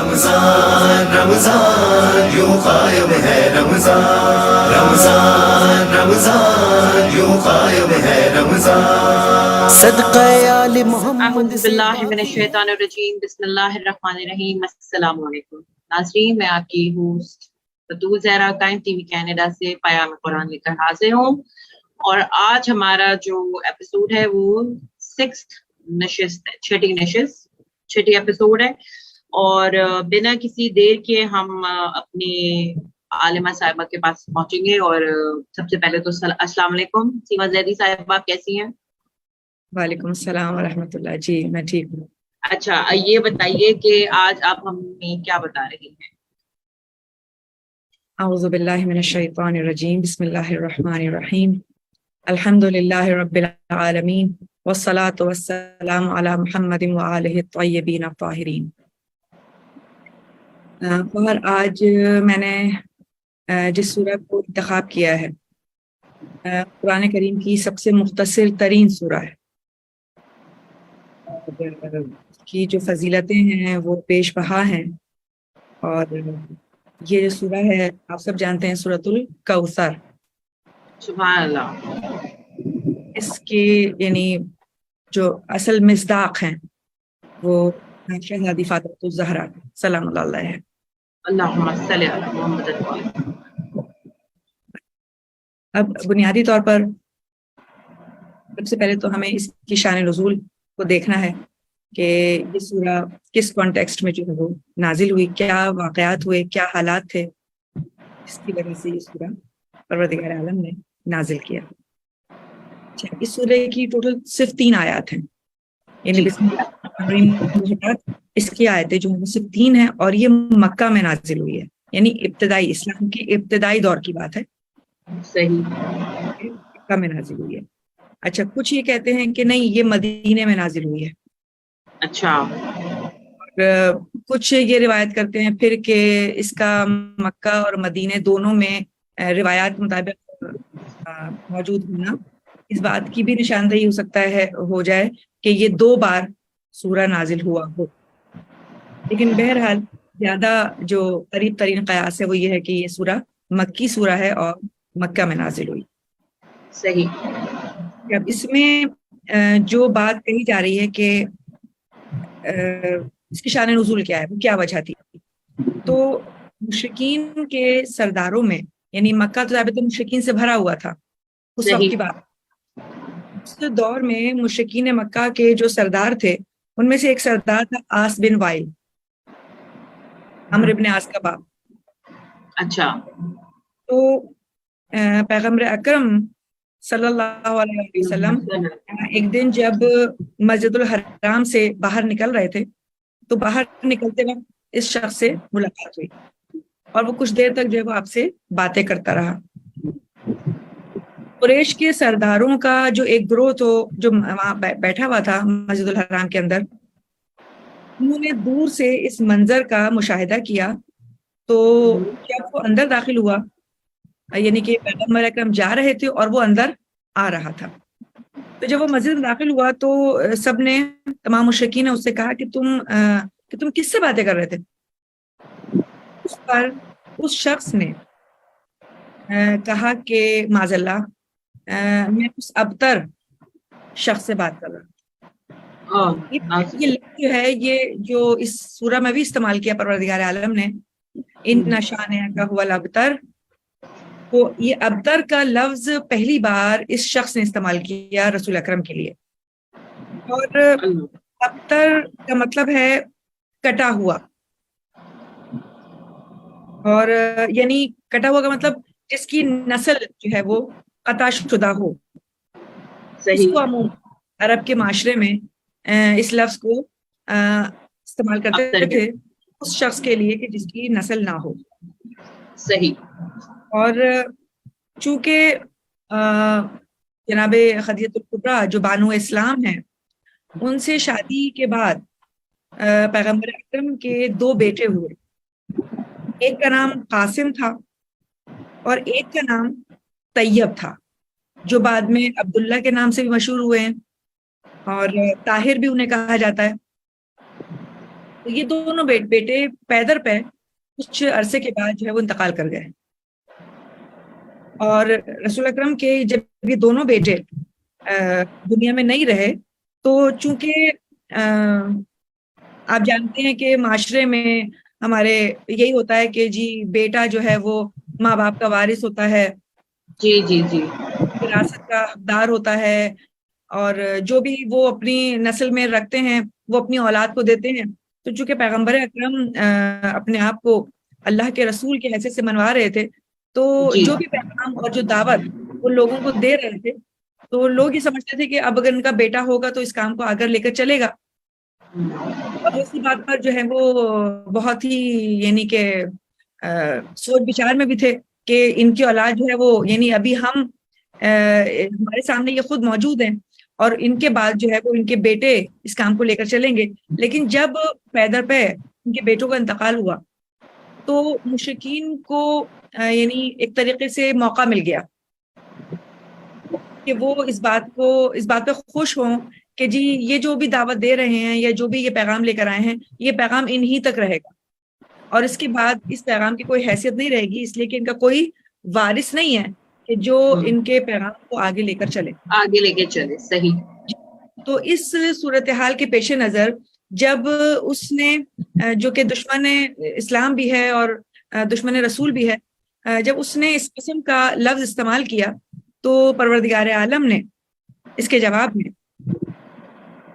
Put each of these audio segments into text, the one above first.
رمضان رمضان یوں قائم ہے رمضان، رمضان رمضان یوں قائم ہے رمضان، صدقہ آل محمد اعوذ باللہ من الشیطان الرجیم، بسم اللہ الرحمن الرحیم۔ السلام علیکم ناظرین، میں آپ کی ہوسٹ بطول زہرا قائم ٹی وی کینیڈا سے پیام قرآن لے کر حاضر ہوں، اور آج ہمارا جو ایپیسوڈ ہے وہ چھٹی ایپیسوڈ ہے، اور بنا کسی دیر کے ہم اپنی عالمہ صاحبہ کے پاس پہنچیں گے۔ اور سب سے پہلے تو السلام علیکم سیما زیدی صاحبہ، آپ کیسی ہیں؟ وعلیکم السلام ورحمۃ اللہ، جی میں ٹھیک ہوں۔ اچھا، یہ بتائیے کہ آج آپ ہمیں کیا بتا رہی ہیں؟ اعوذ باللہ من الشیطان الرجیم، بسم اللہ الرحمن الرحیم، الحمد للہ رب العالمین، والصلاة والسلام علی محمد وآلہ الطیبین الطاہرین۔ اور آج میں نے جس سورہ کو انتخاب کیا ہے قرآن کریم کی سب سے مختصر ترین سورہ ہے، کی جو فضیلتیں ہیں وہ پیش بہا ہیں، اور یہ جو سورہ ہے آپ سب جانتے ہیں، سورۃ الکوثر۔ سبحان اللہ۔ اس کی یعنی جو اصل مصداق ہیں وہ شہزادی فاطمہ الزہرا سلام اللہ علیہ ہے۔ اللہم صلی علی محمد۔ اب بنیادی طور پر سب سے پہلے تو ہمیں اس کی شان نزول کو دیکھنا ہے کہ یہ سورہ کس کانٹیکسٹ میں جو ہے وہ نازل ہوئی، کیا واقعات ہوئے، کیا حالات تھے جس کی وجہ سے یہ سورہ پروردگار عالم نے نازل کیا۔ اچھا، اس سورہ کی ٹوٹل صرف 3 آیات ہیں، یعنی بسم اللہ الرحمن الرحیم اس کی آیتیں جو ہیں صرف 3 ہیں، اور یہ مکہ میں نازل ہوئی ہے، یعنی ابتدائی اسلام کے ابتدائی دور کی بات ہے، صحیح، مکہ میں نازل ہوئی ہے۔ اچھا، کچھ یہ کہتے ہیں کہ نہیں یہ مدینے میں نازل ہوئی ہے، اچھا، اور کچھ یہ روایت کرتے ہیں پھر کہ اس کا مکہ اور مدینے دونوں میں روایات مطابق موجود ہونا اس بات کی بھی نشاندہی ہو سکتا ہے ہو جائے کہ یہ 2 بار سورہ نازل ہوا ہو، لیکن بہرحال زیادہ جو قریب ترین قیاس ہے وہ یہ ہے کہ یہ سورہ مکی سورہ ہے اور مکہ میں نازل ہوئی۔ صحیح۔ اب اس میں جو بات کہی جا رہی ہے کہ اس کی شان نزول کیا ہے، وہ کیا وجہ تھی، تو مشرکین کے سرداروں میں، یعنی مکہ تو ضابطہ مشرکین سے بھرا ہوا تھا اس وقت کی بات، اس دور میں مشرکین مکہ کے جو سردار تھے ان میں سے ایک سردار تھا عاص بن وائل، عمرو بن عاص کا باپ۔ اچھا، تو پیغمبر اکرم صلی اللہ علیہ وسلم ایک دن جب مسجد الحرام سے باہر نکل رہے تھے تو باہر نکلتے وقت اس شخص سے ملاقات ہوئی، اور وہ کچھ دیر تک جو ہے وہ آپ سے باتیں کرتا رہا۔ قریش کے سرداروں کا جو ایک گروہ تو جو وہاں بیٹھا ہوا تھا مسجد الحرام کے اندر، انہوں نے دور سے اس منظر کا مشاہدہ کیا، تو جب وہ اندر داخل ہوا، یعنی کہ پیغمبر اکرم جا رہے تھے اور وہ اندر آ رہا تھا، تو جب وہ مسجد میں داخل ہوا تو سب نے، تمام مشرکین نے اس سے کہا کہ تم کس سے باتیں کر رہے تھے؟ اس پر اس شخص نے کہا کہ معاذ اللہ میں اس ابتر شخص سے بات کر رہا ہوں۔ یہ لفظ جو ہے یہ جو اس سورہ میں بھی استعمال کیا پروردگار عالم نے، ان شانئک هو الابتر، تو یہ ابتر کا لفظ پہلی بار اس شخص نے استعمال کیا رسول اکرم کے لیے، اور ابتر کا مطلب ہے کٹا ہوا، اور یعنی کٹا ہوا کا مطلب جس کی نسل جو ہے وہ قطع شدہ ہو۔ اس کو عموم عرب کے معاشرے میں اس لفظ کو استعمال کرتے تھے اس شخص کے لیے کہ جس کی نسل نہ ہو۔ صحیح۔ اور چونکہ جناب خدیجہ الکبریٰ جو بانو اسلام ہیں، ان سے شادی کے بعد پیغمبر اکرم کے 2 بیٹے ہوئے، ایک کا نام قاسم تھا اور ایک کا نام طیب تھا، جو بعد میں عبداللہ کے نام سے بھی مشہور ہوئے ہیں، اور طاہر بھی انہیں کہا جاتا ہے۔ یہ دونوں بیٹے پیدر پہ کچھ عرصے کے بعد جو ہے وہ انتقال کر گئے. اور رسول اکرم کے جب یہ دونوں بیٹے دنیا میں نہیں رہے تو چونکہ آپ جانتے ہیں کہ معاشرے میں ہمارے یہی ہوتا ہے کہ جی بیٹا جو ہے وہ ماں باپ کا وارث ہوتا ہے, جی جی جی وراثت کا حقدار ہوتا ہے, اور جو بھی وہ اپنی نسل میں رکھتے ہیں وہ اپنی اولاد کو دیتے ہیں. تو چونکہ پیغمبر اکرم اپنے آپ کو اللہ کے رسول کے حیثیت سے منوا رہے تھے, تو جی جو بھی پیغام اور جو دعوت وہ لوگوں کو دے رہے تھے تو لوگ یہ سمجھتے تھے کہ اب اگر ان کا بیٹا ہوگا تو اس کام کو آگے لے کر چلے گا. اور اسی بات پر جو ہے وہ بہت ہی یعنی کہ سوچ بچار میں بھی تھے کہ ان کی اولاد جو ہے وہ یعنی ابھی ہم ہمارے سامنے یہ خود موجود ہیں اور ان کے بعد جو ہے وہ ان کے بیٹے اس کام کو لے کر چلیں گے. لیکن جب پیدر پہ ان کے بیٹوں کا انتقال ہوا تو مشرکین کو یعنی ایک طریقے سے موقع مل گیا کہ وہ اس بات پہ خوش ہوں کہ جی یہ جو بھی دعوت دے رہے ہیں یا جو بھی یہ پیغام لے کر آئے ہیں یہ پیغام انہی تک رہے گا, اور اس کے بعد اس پیغام کی کوئی حیثیت نہیں رہے گی, اس لیے کہ ان کا کوئی وارث نہیں ہے کہ جو ان کے پیغام کو آگے لے کر چلے. آگے لے کے چلے. صحیح. تو اس صورتحال کے پیش نظر جب اس نے جو کہ دشمن اسلام بھی ہے اور دشمن رسول بھی ہے, جب اس نے اس قسم کا لفظ استعمال کیا تو پروردگار عالم نے اس کے جواب میں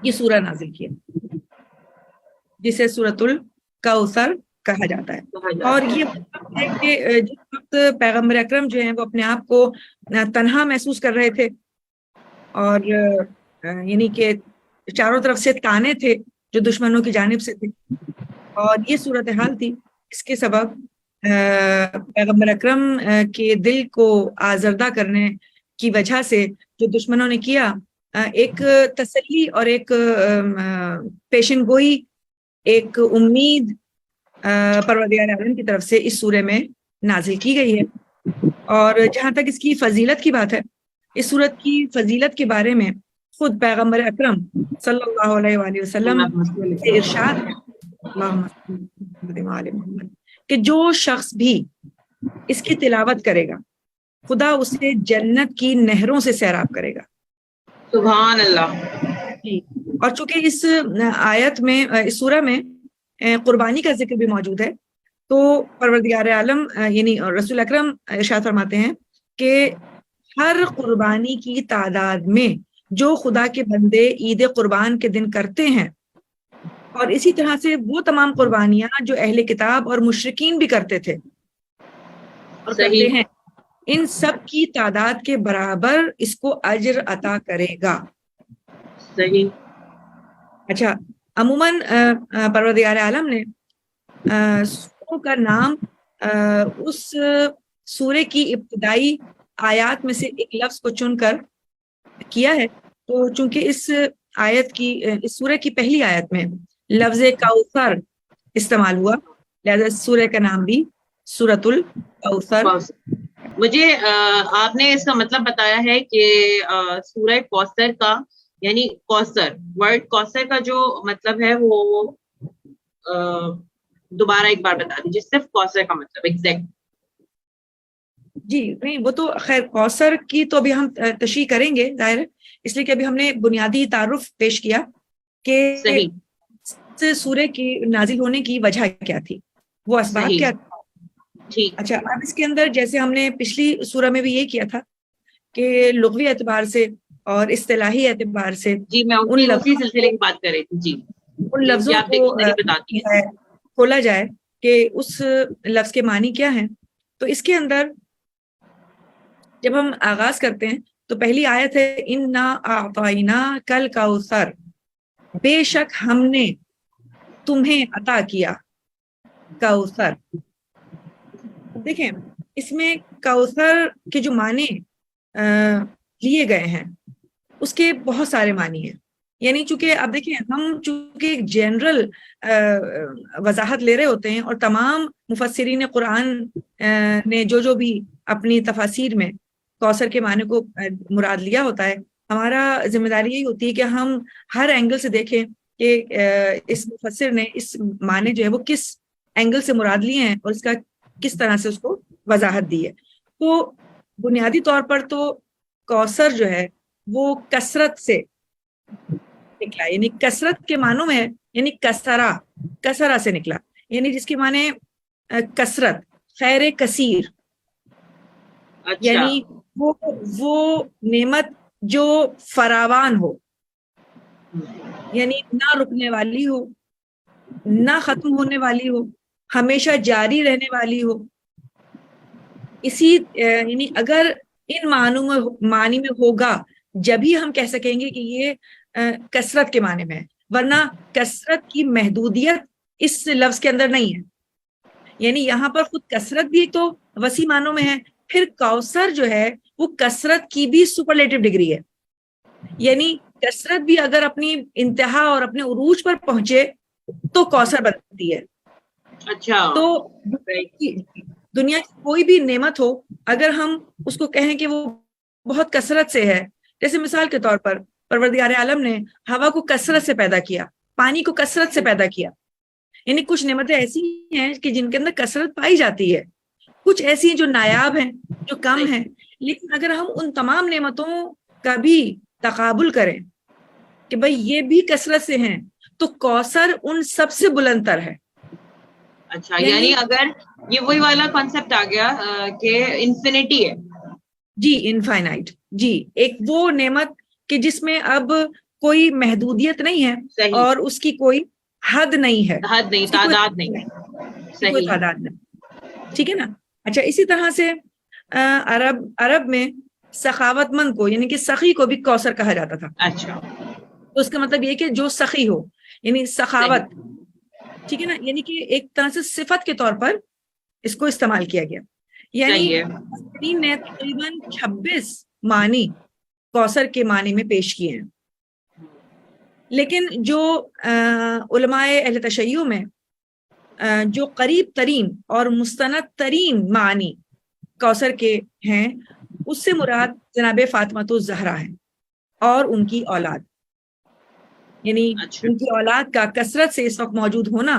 یہ سورہ نازل کیا جسے سورۃ الکوثر کہا جاتا ہے. اور یہ ہے کہ جس وقت پیغمبر اکرم جو ہیں وہ اپنے آپ کو تنہا محسوس کر رہے تھے اور یعنی کہ چاروں طرف سے تانے تھے جو دشمنوں کی جانب سے تھے, اور یہ صورتحال تھی. اس کے سبب پیغمبر اکرم کے دل کو آزردہ کرنے کی وجہ سے جو دشمنوں نے کیا, ایک تسلی اور ایک پیشن گوئی, ایک امید پروردگار عالم کی طرف سے اس سورے میں نازل کی گئی ہے. اور جہاں تک اس کی فضیلت کی بات ہے, اس سورت کی فضیلت کے بارے میں خود پیغمبر اکرم صلی اللہ علیہ وآلہ وسلم سے ارشاد ہے محمد کہ جو شخص بھی اس کی تلاوت کرے گا خدا اسے جنت کی نہروں سے سیراب کرے گا. سبحان اللہ. اور چونکہ اس آیت میں اس سورہ میں قربانی کا ذکر بھی موجود ہے تو پروردگار عالم یعنی رسول اکرم ارشاد فرماتے ہیں کہ ہر قربانی کی تعداد میں جو خدا کے بندے عید قربان کے دن کرتے ہیں, اور اسی طرح سے وہ تمام قربانیاں جو اہل کتاب اور مشرکین بھی کرتے تھے اور کرتے ہیں, ان سب کی تعداد کے برابر اس کو اجر عطا کرے گا. صحیح. اچھا, عموماً پروردگار عالم نے سوروں کا نام اس سورے کی ابتدائی آیات میں سے ایک لفظ کو چن کر کیا ہے. تو چونکہ اس آیت کی اس سورے کی پہلی آیت میں لفظ کوثر استعمال ہوا, لہذا اس سورے کا نام بھی سورۃ الکوثر. مجھے آپ نے اس کا مطلب بتایا ہے کہ سورہ کوثر کا یعنی کوثر ورڈ کوثر کا جو مطلب ہے وہ دوبارہ ایک بار بتا دیجیے, صرف کوثر کا مطلب ایگزیکٹ. جی نہیں, وہ تو خیر کوثر کی تو ابھی ہم تشریح کریں گے ظاہر, اس لیے کہ ابھی ہم نے بنیادی تعارف پیش کیا کہ سورے کی نازل ہونے کی وجہ کیا تھی, وہ اسباب کیا تھا. اچھا, اب اس کے اندر جیسے ہم نے پچھلی سورہ میں بھی یہ کیا تھا کہ لغوی اعتبار سے اور اصطلاحی اعتبار سے جی میں اسی سلسلے کی بات کر رہی تھی. جی ان لفظوں کو کھولا جائے کہ اس لفظ کے معنی کیا ہیں. تو اس کے اندر جب ہم آغاز کرتے ہیں تو پہلی آیت ہے انا اعطینا کل کوثر, بے شک ہم نے تمہیں عطا کیا کوثر. دیکھیں اس میں کوثر کے جو معنی لیے گئے ہیں اس کے بہت سارے معنی ہیں. یعنی چونکہ اب دیکھیں ہم چونکہ ایک جنرل وضاحت لے رہے ہوتے ہیں اور تمام مفسرین قرآن نے جو بھی اپنی تفاسیر میں کوثر کے معنی کو مراد لیا ہوتا ہے, ہمارا ذمہ داری یہی ہوتی ہے کہ ہم ہر اینگل سے دیکھیں کہ اس مفسر نے اس معنی جو ہے وہ کس اینگل سے مراد لیے ہیں اور اس کا کس طرح سے اس کو وضاحت دی ہے. تو بنیادی طور پر تو کوثر جو ہے وہ کثرت سے نکلا، یعنی کثرت کے معنوں میں ہے، یعنی کثرا سے نکلا، یعنی جس کے معنی کثرت، خیر کثیر، اچھا یعنی وہ نعمت جو فراوان ہو، یعنی نہ رکنے والی ہو، نہ ختم ہونے والی ہو، ہمیشہ جاری رہنے والی ہو. اسی یعنی اگر ان معنی میں ہوگا جبھی ہم کہہ سکیں گے کہ یہ کثرت کے معنی میں ہے، ورنہ کثرت کی محدودیت اس لفظ کے اندر نہیں ہے. یعنی یہاں پر خود کثرت بھی ایک تو وسیع معنوں میں ہے، پھر کوثر جو ہے وہ کثرت کی بھی سپرلیٹو ڈگری ہے. یعنی کثرت بھی اگر اپنی انتہا اور اپنے عروج پر پہنچے تو کوثر بنتی ہے. اچھا تو دنیا کی کوئی بھی نعمت ہو، اگر ہم اس کو کہیں کہ وہ بہت کثرت سے ہے، جیسے مثال کے طور پر پروردگار عالم نے ہوا کو کثرت سے پیدا کیا، پانی کو کثرت سے پیدا کیا. یعنی کچھ نعمتیں ایسی ہیں کہ جن کے اندر کثرت پائی جاتی ہے، کچھ ایسی ہیں جو نایاب ہیں، جو کم ہیں. لیکن اگر ہم ان تمام نعمتوں کا بھی تقابل کریں کہ بھئی یہ بھی کثرت سے ہیں، تو کوثر ان سب سے بلند تر ہے. اچھا یعنی اگر یہ وہی والا کانسیپٹ آ گیا کہ انفینٹی ہے. جی انفائنائٹ، جی ایک وہ نعمت کہ جس میں اب کوئی محدودیت نہیں ہے، صحیح. اور اس کی کوئی حد نہیں ہے، حد نہیں، تعداد نہیں ہے. کوئی صحیح. تعداد نہیں. ٹھیک ہے نا. اچھا اسی طرح سے عرب میں سخاوت مند کو یعنی کہ سخی کو بھی کوثر کہا جاتا تھا. اچھا تو اس کا مطلب یہ کہ جو سخی ہو، یعنی سخاوت. ٹھیک ہے نا. یعنی کہ ایک طرح سے صفت کے طور پر اس کو استعمال کیا گیا. یعنی مفسرین نے تقریباً 26 معنی کوثر کے معنی میں پیش کیے ہیں. لیکن جو علماء اہل تشیع میں جو قریب ترین اور مستند ترین معنی کوثر کے ہیں، اس سے مراد جناب فاطمۃ الزہرا ہے اور ان کی اولاد. یعنی ان کی اولاد کا کثرت سے اس وقت موجود ہونا،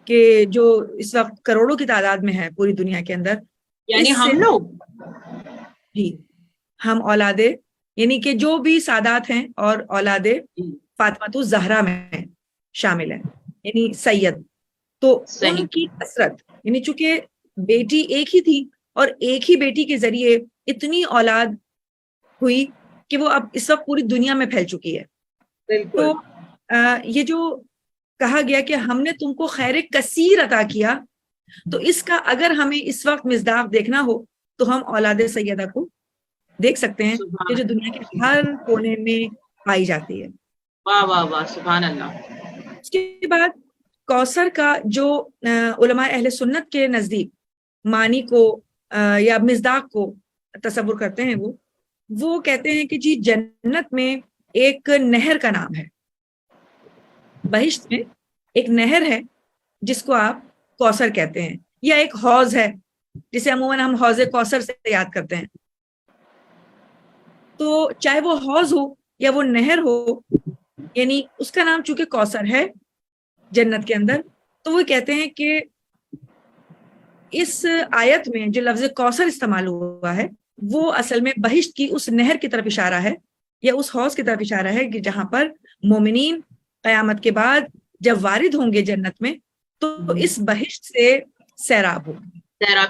کہ جو اس وقت کروڑوں کی تعداد میں ہے پوری دنیا کے اندر. یعنی ہم لوگ، جی ہم اولادے، یعنی کہ جو بھی سادات ہیں اور اولادے فاطمۃ الزہرا میں شامل ہیں، یعنی سید. تو ان کی کثرت، یعنی چونکہ بیٹی ایک ہی تھی اور ایک ہی بیٹی کے ذریعے اتنی اولاد ہوئی کہ وہ اب اس وقت پوری دنیا میں پھیل چکی ہے. تو یہ جو کہا گیا کہ ہم نے تم کو خیر کثیر عطا کیا، تو اس کا اگر ہمیں اس وقت مصداق دیکھنا ہو تو ہم اولاد سیدہ کو دیکھ سکتے ہیں کہ جو دنیا کے ہر کونے میں پائی جاتی ہے. واہ واہ واہ، سبحان اللہ. اس کے بعد کوثر کا جو علماء اہل سنت کے نزدیک معنی کو یا مصداق کو تصور کرتے ہیں، وہ کہتے ہیں کہ جی جنت میں ایک نہر کا نام ہے، بہشت میں ایک نہر ہے جس کو آپ کوثر کہتے ہیں، یا ایک حوض ہے جسے عموماً ہم حوض کوثر سے یاد کرتے ہیں. تو چاہے وہ حوض ہو یا وہ نہر ہو، یعنی اس کا نام چونکہ کوثر ہے جنت کے اندر، تو وہ کہتے ہیں کہ اس آیت میں جو لفظ کوثر استعمال ہوا ہے وہ اصل میں بہشت کی اس نہر کی طرف اشارہ ہے، یا اس حوض کی طرف اشارہ ہے کہ جہاں پر مومنین قیامت کے بعد جب وارد ہوں گے جنت میں تو اس بہشت سے سیراب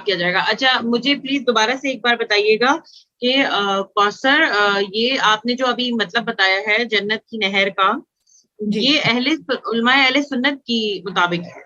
کیا جائے گا. اچھا مجھے پلیز دوبارہ سے ایک بار بتائیے گا کہ کوثر یہ آپ نے جو ابھی مطلب بتایا ہے جنت کی نہر کا، یہ علماء اہل سنت کی مطابق ہے.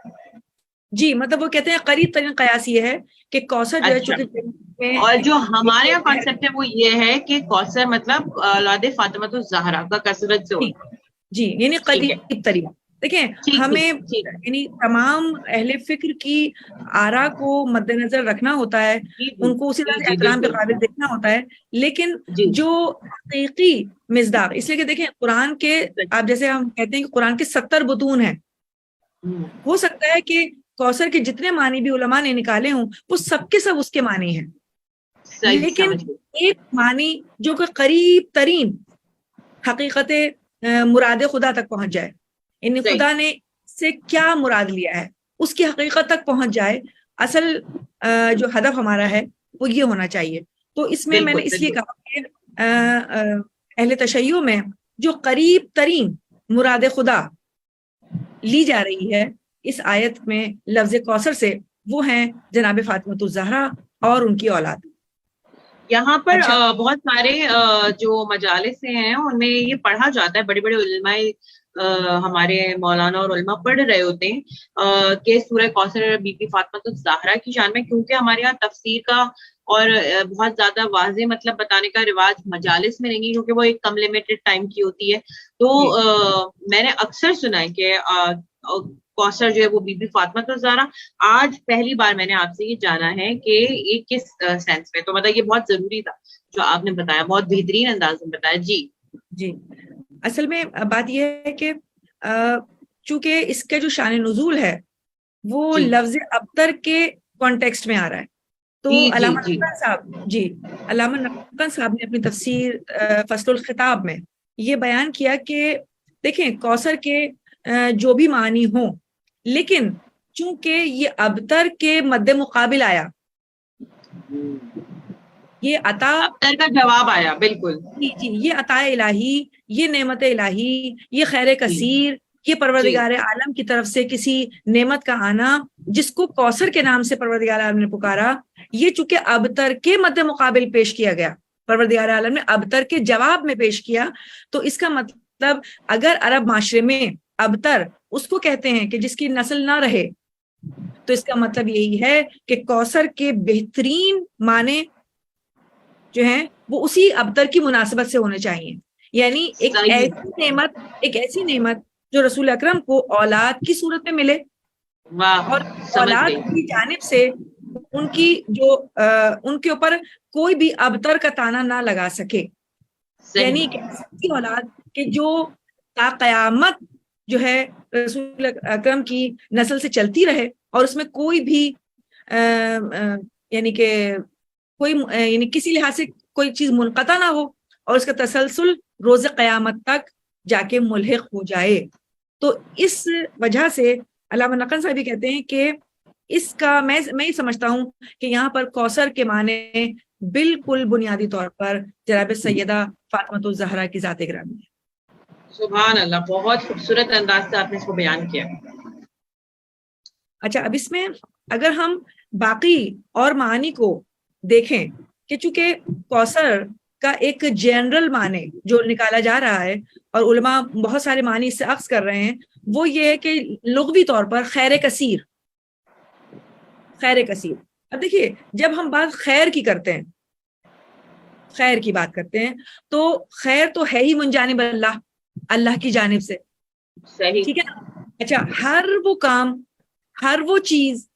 جی مطلب وہ کہتے ہیں قریب ترین قیاس یہ ہے کہ کوثر جو ہے چونکہ، اور جو ہمارے یہاں کانسیپٹ ہے وہ یہ ہے کہ کوثر مطلب اولاد فاطمۃ الزہرا کا کثرت سے ہونا. جی یعنی قریب ترین. دیکھیں ہمیں یعنی تمام اہل فکر کی آرا کو مد نظر رکھنا ہوتا ہے، ان کو اسی طرح سے احترام کے قابل دیکھنا ہوتا ہے، لیکن جو حقیقی مصداق، اس لیے کہ دیکھیں قرآن کے، آپ جیسے ہم کہتے ہیں کہ قرآن کے 70 بطون ہیں، ہو سکتا ہے کہ کوثر کے جتنے معنی بھی علماء نے نکالے ہوں وہ سب کے سب اس کے معنی ہیں، لیکن ایک معنی جو کہ قریب ترین حقیقت مراد خدا تک پہنچ جائے، یعنی خدا نے سے کیا مراد لیا ہے اس کی حقیقت تک پہنچ جائے. اصل جو ہدف ہمارا ہے وہ یہ ہونا چاہیے. تو اس میں میں نے اس لیے کہا کہ اہل تشیع میں جو قریب ترین مراد خدا لی جا رہی ہے اس آیت میں لفظ کوثر سے وہ ہیں جناب فاطمۃ الزہرا اور ان کی اولاد. یہاں پر بہت سارے جو مجالس ہیں ان میں یہ پڑھا جاتا ہے, بڑے بڑے علماء ہمارے مولانا اور علماء پڑھ رہے ہوتے ہیں کہ سورہ کوثر بی بی فاطمۃ الزہرا کی شان میں, کیونکہ ہمارے یہاں تفسیر کا اور بہت زیادہ واضح مطلب بتانے کا رواج مجالس میں نہیں ہے, کیونکہ وہ ایک کم لمیٹڈ ٹائم کی ہوتی ہے. تو میں نے اکثر سنا ہے کہ کوثر جو ہے وہ بی بی فاطمۃ الزہرا. آج پہلی بار میں نے آپ سے یہ جانا ہے کہ یہ کس سینس میں, تو مطلب یہ بہت ضروری تھا جو آپ نے بتایا, بہت بہترین انداز میں بتایا. جی اصل میں بات یہ ہے کہ چونکہ اس کا جو شان نزول ہے وہ لفظ ابتر کے کانٹیکسٹ میں آ رہا ہے. تو علامہ نقطہ صاحب نے اپنی تفسیر فصل الخطاب میں یہ بیان کیا کہ دیکھیں کوثر کے جو بھی معنی ہوں, لیکن چونکہ یہ ابتر کے مد مقابل آیا, یہ عطا ابتر کا جواب آیا. بالکل جی یہ عطا الہی, یہ نعمت الہی, یہ خیر کثیر, یہ پروردگار عالم کی طرف سے کسی نعمت کا آنا جس کو کوثر کے نام سے پروردگار عالم نے پکارا, یہ چونکہ ابتر کے مد مقابل پیش کیا گیا, پروردگار عالم نے ابتر کے جواب میں پیش کیا. تو اس کا مطلب اگر عرب معاشرے میں ابتر اس کو کہتے ہیں کہ جس کی نسل نہ رہے, تو اس کا مطلب یہی ہے کہ کوثر کے بہترین معنی جو ہیں وہ اسی ابتر کی مناسبت سے ہونے چاہیے. یعنی ایک ایسی نعمت جو رسول اکرم کو اولاد کی صورت میں ملے, اور اولاد کی جانب سے ان کی جو ان کے اوپر کوئی بھی ابتر کا تانا نہ لگا سکے. یعنی کہ ایسی اولاد کہ جو تا قیامت جو ہے رسول اکرم کی نسل سے چلتی رہے, اور اس میں کوئی بھی یعنی کہ کوئی یعنی کسی لحاظ سے کوئی چیز منقطع نہ ہو, اور اس کا تسلسل روز قیامت تک جا کے ملحق ہو جائے. تو اس وجہ سے علامہ نقن صاحب کہتے ہیں کہ اس کا میں یہ سمجھتا ہوں کہ یہاں پر کوثر کے معنی بالکل بنیادی طور پر جناب سیدہ فاطمۃ الزہرا کی ذات گرامی ہے. سبحان اللہ, بہت خوبصورت انداز سے آپ نے اس کو بیان کیا. اچھا, اب اس میں اگر ہم باقی اور معانی کو دیکھیں کہ چونکہ کوثر کا ایک جنرل معنی جو نکالا جا رہا ہے, اور علماء بہت سارے معنی اس سے اخذ کر رہے ہیں, وہ یہ ہے کہ لغوی طور پر خیر کثیر. اب دیکھیے جب ہم بات خیر کی کرتے ہیں, خیر کی بات کرتے ہیں, تو خیر تو ہے ہی من جانب اللہ کی جانب سے, ٹھیک ہے نا. اچھا, ہر وہ کام, ہر وہ چیز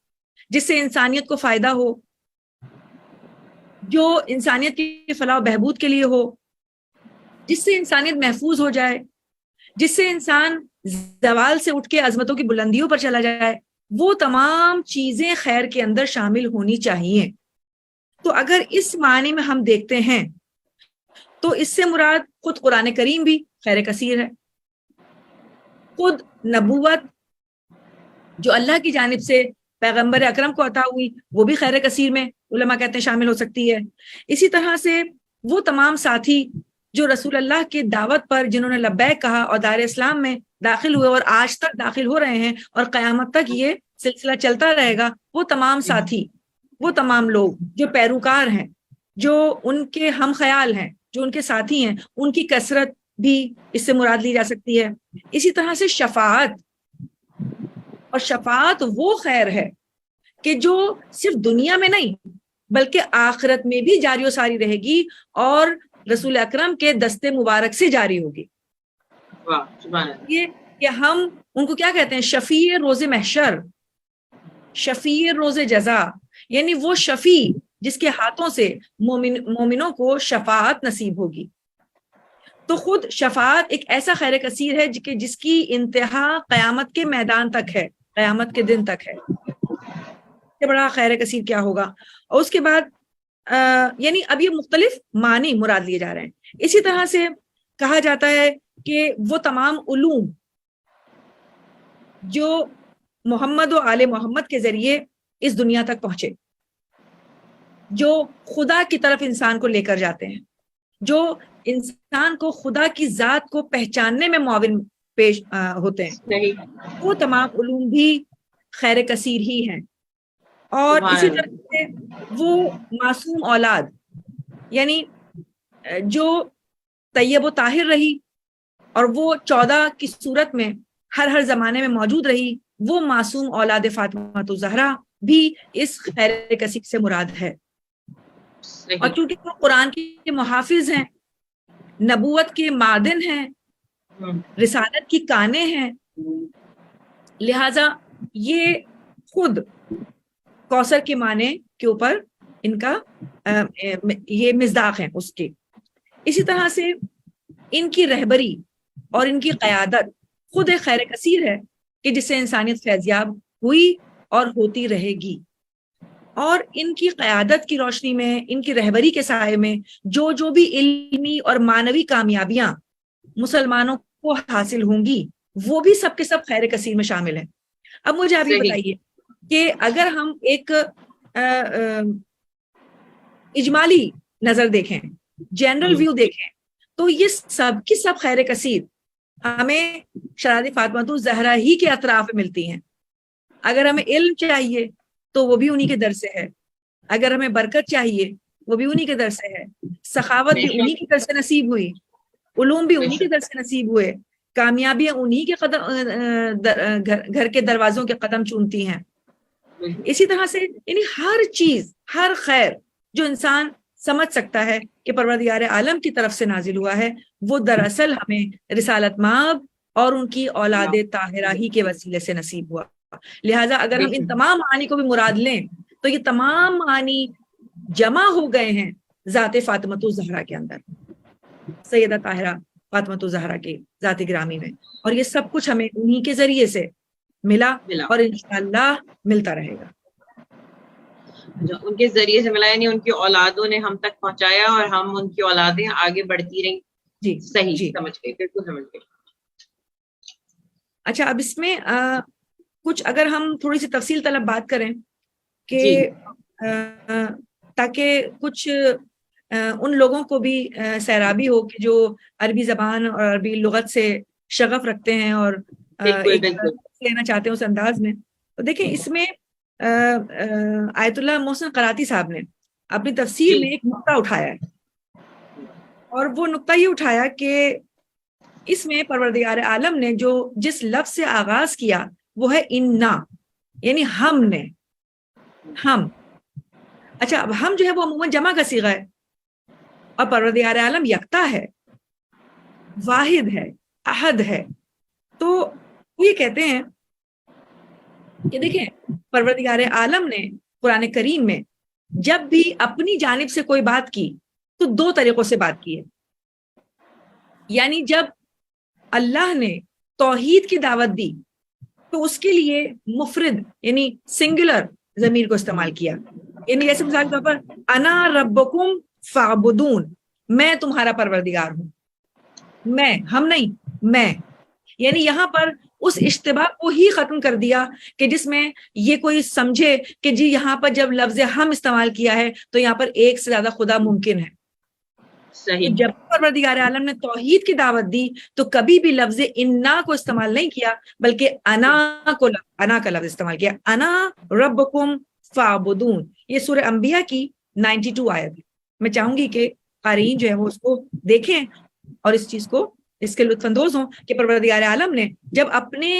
جس سے انسانیت کو فائدہ ہو, جو انسانیت کی فلاح و بہبود کے لیے ہو, جس سے انسانیت محفوظ ہو جائے, جس سے انسان زوال سے اٹھ کے عظمتوں کی بلندیوں پر چلا جائے, وہ تمام چیزیں خیر کے اندر شامل ہونی چاہیے. تو اگر اس معنی میں ہم دیکھتے ہیں تو اس سے مراد خود قرآن کریم بھی خیر کثیر ہے, خود نبوت جو اللہ کی جانب سے پیغمبر اکرم کو عطا ہوئی وہ بھی خیر کثیر میں علماء کہتے ہیں شامل ہو سکتی ہے. اسی طرح سے وہ تمام ساتھی جو رسول اللہ کی دعوت پر جنہوں نے لبیک کہا اور دائرہ اسلام میں داخل ہوئے اور آج تک داخل ہو رہے ہیں اور قیامت تک یہ سلسلہ چلتا رہے گا, وہ تمام ساتھی, وہ تمام لوگ جو پیروکار ہیں, جو ان کے ہم خیال ہیں, جو ان کے ساتھی ہیں, ان کی کثرت بھی اس سے مراد لی جا سکتی ہے. اسی طرح سے شفاعت, اور شفاعت وہ خیر ہے کہ جو صرف دنیا میں نہیں بلکہ آخرت میں بھی جاری و ساری رہے گی اور رسول اکرم کے دستے مبارک سے جاری ہوگی. یہ کہ ہم ان کو کیا کہتے ہیں, شفیع روز محشر, شفیع روز جزا, یعنی وہ شفیع جس کے ہاتھوں سے مومنوں کو شفاعت نصیب ہوگی. تو خود شفاعت ایک ایسا خیر کثیر ہے کہ جس کی انتہا قیامت کے میدان تک ہے, قیامت کے دن تک ہے. یہ بڑا خیر کثیر کیا ہوگا. اور اس کے بعد یعنی اب یہ مختلف معنی مراد لیے جا رہے ہیں. اسی طرح سے کہا جاتا ہے کہ وہ تمام علوم جو محمد و آل محمد کے ذریعے اس دنیا تک پہنچے، جو خدا کی طرف انسان کو لے کر جاتے ہیں، جو انسان کو خدا کی ذات کو پہچاننے میں معاون پیش ہوتے ہیں، صحیح. وہ تمام علوم بھی خیر کثیر ہی ہیں. اور سبحان اسی اللہ. طرح سے وہ معصوم اولاد، یعنی جو طیب و طاہر رہی اور وہ 14 کی صورت میں ہر زمانے میں موجود رہی، وہ معصوم اولاد فاطمہ زہرا بھی اس خیر کثیر سے مراد ہے. صحیح. اور چونکہ وہ قرآن کے محافظ ہیں، نبوت کے معدن ہیں، رسالت کی کانیں ہیں، لہذا یہ خود کوثر کے معنی کے اوپر ان کا یہ مصداق ہیں اس کے. اسی طرح سے ان کی رہبری اور ان کی قیادت خود ایک خیر کثیر ہے کہ جس سے انسانیت فیضیاب ہوئی اور ہوتی رہے گی. اور ان کی قیادت کی روشنی میں، ان کی رہبری کے سائے میں جو بھی علمی اور معنوی کامیابیاں مسلمانوں کو حاصل ہوں گی، وہ بھی سب کے سب خیر کثیر میں شامل ہیں. اب مجھے آپ یہ بتائیے کہ اگر ہم ایک اجمالی نظر دیکھیں، جنرل ویو دیکھیں، تو یہ سب کی سب خیر کثیر ہمیں شہزادی فاطمہ الزہرا ہی کے اطراف میں ملتی ہیں. اگر ہمیں علم چاہیے تو وہ بھی انہی کے در سے ہے، اگر ہمیں برکت چاہیے وہ بھی انہی کے در سے ہے، سخاوت بھی انہی کے در سے نصیب ہوئی، علوم بھی انہی کے در سے نصیب ہوئے، کامیابیاں انہی کے گھر کے دروازوں کے قدم چومتی ہیں. اسی طرح سے یعنی ہر چیز، ہر خیر جو انسان سمجھ سکتا ہے کہ پروردگار عالم کی طرف سے نازل ہوا ہے، وہ دراصل ہمیں رسالت مآب اور ان کی اولاد طاہرہ ہی کے وسیلے سے نصیب ہوا. لہٰذا اگر ہم ان تمام معانی کو بھی مراد لیں تو یہ تمام معانی جمع ہو گئے ہیں ذات فاطمہ الزہرا کے اندر، سیدہ طاہرہ فاطمہ الزہرا کے ذات گرامی میں. اور یہ سب کچھ ہمیں انہی کے ذریعے سے ملا اور انشاءاللہ ملتا رہے گا. ان کے ذریعے سے ملا یعنی ان کی اولادوں نے ہم تک پہنچایا اور ہم ان کی اولادیں آگے بڑھتی رہیں. جی صحیح جی. سمجھ گئے، بالکل سمجھ گئے. اچھا، اب اس میں کچھ اگر ہم تھوڑی سی تفصیل طلب بات کریں کہ تاکہ کچھ ان لوگوں کو بھی سیرابی ہو کہ جو عربی زبان اور عربی لغت سے شغف رکھتے ہیں اور لینا چاہتے ہیں اس انداز میں. تو دیکھیں اس میں آیت اللہ محسن قراتی صاحب نے اپنی تفسیر میں ایک نقطہ اٹھایا ہے، اور وہ نقطہ یہ اٹھایا کہ اس میں پروردگار عالم نے جو جس لفظ سے آغاز کیا وہ ہے انا، یعنی ہم نے، ہم. اچھا، اب ہم جو ہے وہ عموماً جمع کا صیغہ ہے، اور پروردگار عالم یکتا ہے، واحد ہے، احد ہے. تو وہ یہ کہتے ہیں کہ دیکھیں پروردگار عالم نے قرآن کریم میں جب بھی اپنی جانب سے کوئی بات کی تو 2 طریقوں سے بات کی ہے. یعنی جب اللہ نے توحید کی دعوت دی تو اس کے لیے مفرد یعنی سنگولر ضمیر کو استعمال کیا، یعنی جیسے مثال کے طور پر انا ربکم فاعبدون، میں تمہارا پروردگار ہوں. میں، ہم نہیں، میں. یعنی یہاں پر اس اشتباہ کو ہی ختم کر دیا کہ جس میں یہ کوئی سمجھے کہ جی یہاں پر جب لفظ ہم استعمال کیا ہے تو یہاں پر ایک سے زیادہ خدا ممکن ہے. صحیح. جب پروردگار عالم نے توحید کی دعوت دی تو کبھی بھی لفظ انا کو استعمال نہیں کیا، بلکہ انا کا لفظ استعمال کیا، انا ربکم فاعبدون. یہ سورہ انبیاء کی 92 آیت ہے. میں چاہوں گی کہ قارئین جو ہے وہ اس کو دیکھیں اور اس چیز کو، اس کے لطف اندوز ہوں کہ پروردگار عالم نے جب اپنے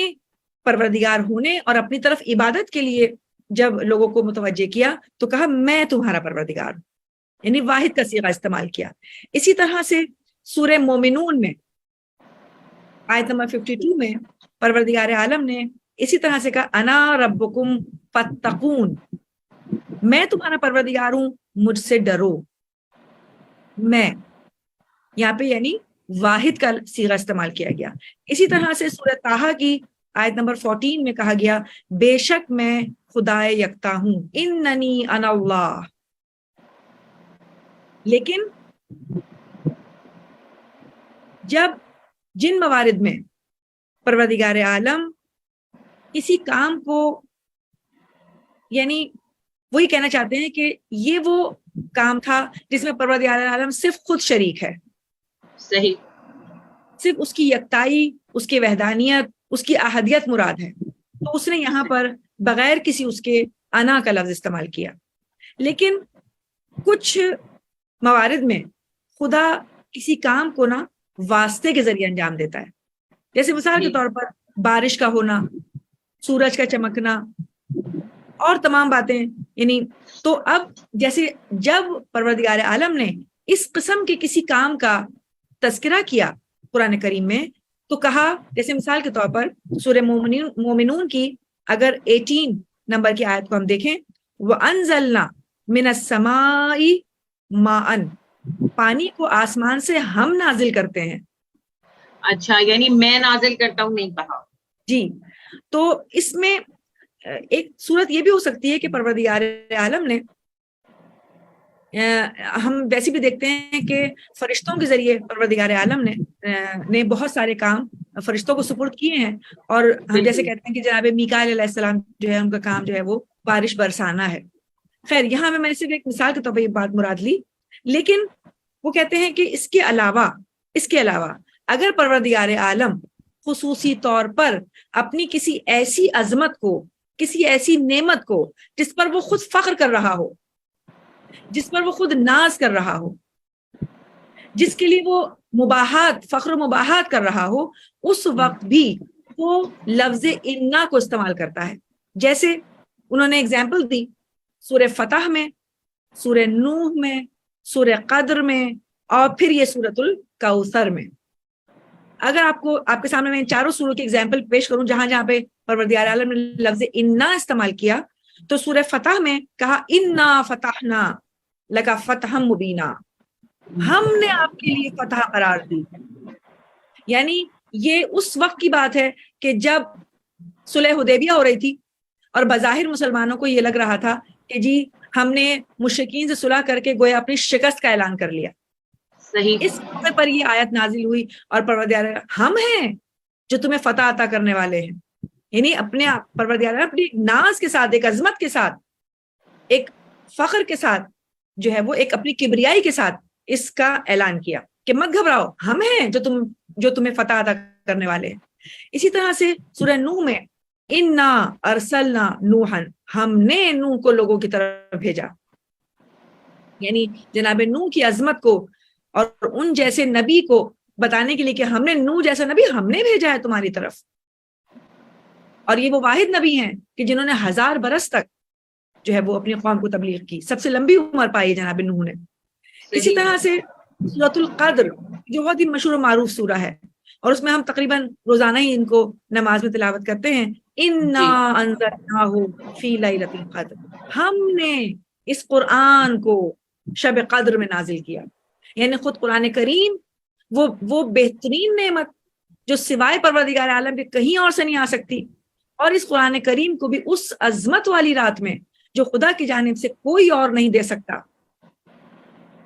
پروردگار ہونے اور اپنی طرف عبادت کے لیے جب لوگوں کو متوجہ کیا تو کہا میں تمہارا پروردگار ہوں، یعنی واحد کا صیغہ استعمال کیا. اسی طرح سے سورہ مومنون میں آیت نمبر 52 میں پروردگار عالم نے اسی طرح سے کہا انا ربکم فاتقون، میں تمہارا پروردگار ہوں، مجھ سے ڈرو. میں یہاں پہ یعنی واحد کا صیغہ استعمال کیا گیا. اسی طرح سے سورہ طٰہٰ کی آیت نمبر 14 میں کہا گیا بے شک میں خدا یکتا ہوں، اننی انا اللہ. لیکن جب جن موارد میں پروردگار عالم کسی کام کو یعنی وہی کہنا چاہتے ہیں کہ یہ وہ کام تھا جس میں پروردگار عالم صرف خود شریک ہے. صحیح. صرف اس کی یکتائی، اس کی وحدانیت، اس کی احدیت مراد ہے. تو اس نے یہاں پر بغیر کسی اس کے انا کا لفظ استعمال کیا. لیکن کچھ موارد میں خدا کسی کام کو نا واسطے کے ذریعے انجام دیتا ہے. جیسے مثال کے طور پر بارش کا ہونا، سورج کا چمکنا اور تمام باتیں. یعنی تو اب جیسے جب پروردگار عالم نے اس قسم کے کسی کام کا تذکرہ کیا قرآن کریم میں تو کہا، جیسے مثال کے طور پر سورہ مومنون کی اگر 18 نمبر کی آیت کو ہم دیکھیں، وَأَنزَلْنَا مِنَ السَّمَاءِ مَاءً، پانی کو آسمان سے ہم نازل کرتے ہیں. اچھا، یعنی میں نازل کرتا ہوں نہیں کہا. جی. تو اس میں ایک صورت یہ بھی ہو سکتی ہے کہ پروردگار عالم نے ہم ویسے بھی دیکھتے ہیں کہ فرشتوں کے ذریعے پروردگار عالم نے بہت سارے کام فرشتوں کو سپرد کیے ہیں. اور ہم جیسے کہتے ہیں کہ جناب میکائیل علیہ السلام جو ہے ان کا کام جو ہے وہ بارش برسانا ہے. خیر یہاں میں نے صرف ایک مثال کے طور پر یہ بات مراد لی. لیکن وہ کہتے ہیں کہ اس کے علاوہ اگر پروردگار عالم خصوصی طور پر اپنی کسی ایسی عظمت کو، کسی ایسی نعمت کو جس پر وہ خود فخر کر رہا ہو، جس پر وہ خود ناز کر رہا ہو، جس کے لیے وہ فخر و مباحات کر رہا ہو، اس وقت بھی وہ لفظ انا کو استعمال کرتا ہے. جیسے انہوں نے اگزامپل دی سورہ فتح میں، سورہ نوح میں، سورہ قدر میں، اور پھر یہ سورۃ الکوثر میں. اگر آپ کے سامنے میں چاروں سوروں کی اگزامپل پیش کروں جہاں پہ پروردگار عالم نے لفظ انا استعمال کیا، تو سورہ فتح میں کہا انا فتحنا لک فتحا مبینا، ہم نے آپ کے لیے فتح قرار دی. یعنی یہ اس وقت کی بات ہے کہ جب صلح حدیبیہ ہو رہی تھی اور بظاہر مسلمانوں کو یہ لگ رہا تھا کہ جی ہم نے مشرکین سے صلح کر کے گویا اپنی شکست کا اعلان کر لیا. صحیح. اس موقع پر یہ آیت نازل ہوئی اور پروردگار ہم ہیں جو تمہیں فتح عطا کرنے والے ہیں. یعنی اپنے پروردگار اپنی ناز کے ساتھ، ایک عظمت کے ساتھ، ایک فخر کے ساتھ جو ہے وہ ایک اپنی کبریائی کے ساتھ اس کا اعلان کیا کہ مت گھبراؤ، ہم ہیں جو تمہیں فتح عطا کرنے والے ہیں. اسی طرح سے سورہ نوح میں انا ارسلنا نوحا، ہم نے نوح کو لوگوں کی طرف بھیجا. یعنی جناب نوح کی عظمت کو اور ان جیسے نبی کو بتانے کے لیے کہ ہم نے نوح جیسا نبی ہم نے بھیجا ہے تمہاری طرف. اور یہ وہ واحد نبی ہیں کہ جنہوں نے 1000 برس تک جو ہے وہ اپنی قوم کو تبلیغ کی. سب سے لمبی عمر پائی جناب نوح نے. اسی طرح سے سورۃ القدر جو بہت ہی مشہور و معروف سورہ ہے اور اس میں ہم تقریباً روزانہ ہی ان کو نماز میں تلاوت کرتے ہیں، انا انزلناہ فی لیلۃ القدر، ہم نے اس قرآن کو شب قدر میں نازل کیا. یعنی خود قرآن کریم وہ بہترین نعمت جو سوائے پروردگار عالم کے کہیں اور سے نہیں آ سکتی، اور اس قرآن کریم کو بھی اس عظمت والی رات میں جو خدا کی جانب سے کوئی اور نہیں دے سکتا.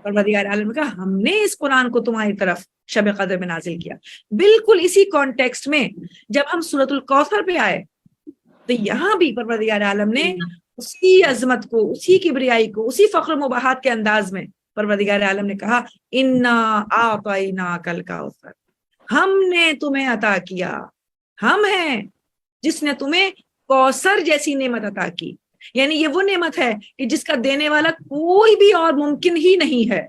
پروردگار عالم نے کہا ہم نے اس قرآن کو تمہاری طرف شب قدر میں نازل کیا. بالکل اسی کانٹیکسٹ میں جب ہم سورۃ الکوثر پہ آئے تو یہاں بھی پروردگار عالم نے اسی عظمت کو، اسی کبریائی کو، اسی فخر و مباحات کے انداز میں پروردگار عالم نے کہا انا اعطیناک الکوثر، ہم نے تمہیں عطا کیا، ہم ہیں جس نے تمہیں کوثر جیسی نعمت عطا کی. یعنی یہ وہ نعمت ہے کہ جس کا دینے والا کوئی بھی اور ممکن ہی نہیں ہے.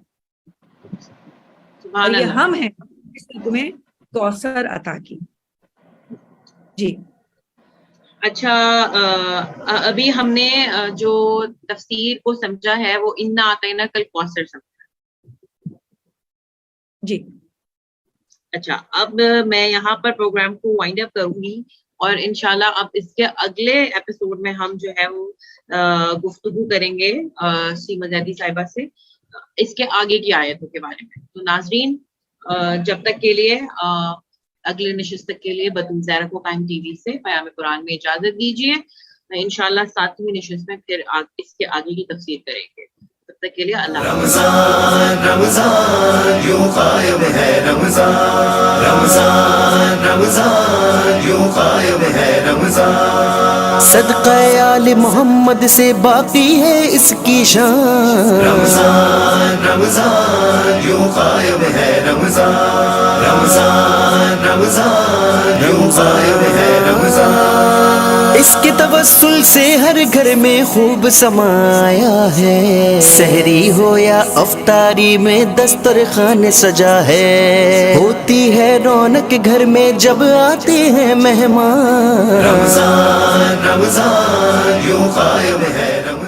اور یہ ہم ہیں جس نے تمہیں کوثر عطا کی. جی اچھا، ابھی ہم نے جو تفسیر کو سمجھا ہے وہ انا اعطیناک الکوثر سمجھا. جی اچھا، اب میں یہاں پر پروگرام کو وائنڈ اپ کروں گی اور انشاءاللہ اب اس کے اگلے ایپیسوڈ میں ہم جو ہے وہ گفتگو کریں گے سیما زیدی صاحبہ سے اس کے آگے کی آیتوں کے بارے میں. تو ناظرین جب تک کے لیے اگلے نشست کے لیے بطول زہرا کو قائم ٹی وی سے پیام قرآن میں اجازت دیجیے. انشاءاللہ 7ویں نشست میں پھر اس کے آگے کی تفسیر کریں گے. تب تک کے لیے اللہ حافظ. رمضان رمضان یوں قائم ہے رمضان رمضان رمضان یوں قائم ہے رمضان صدقہ آل محمد سے باقی ہے اس کی شان رمضان رمضان یوں قائم ہے رمضان رمضان رمضان یوں قائم ہے رمضان اس کے توسل سے ہر گھر میں خوب سمایا ہے سحری ہو یا افطاری میں دسترخوان سجا ہے ہوتی ہے رونق گھر میں جب آتے ہیں مہمان رمضان رمضان یوں قائم ہے رمضان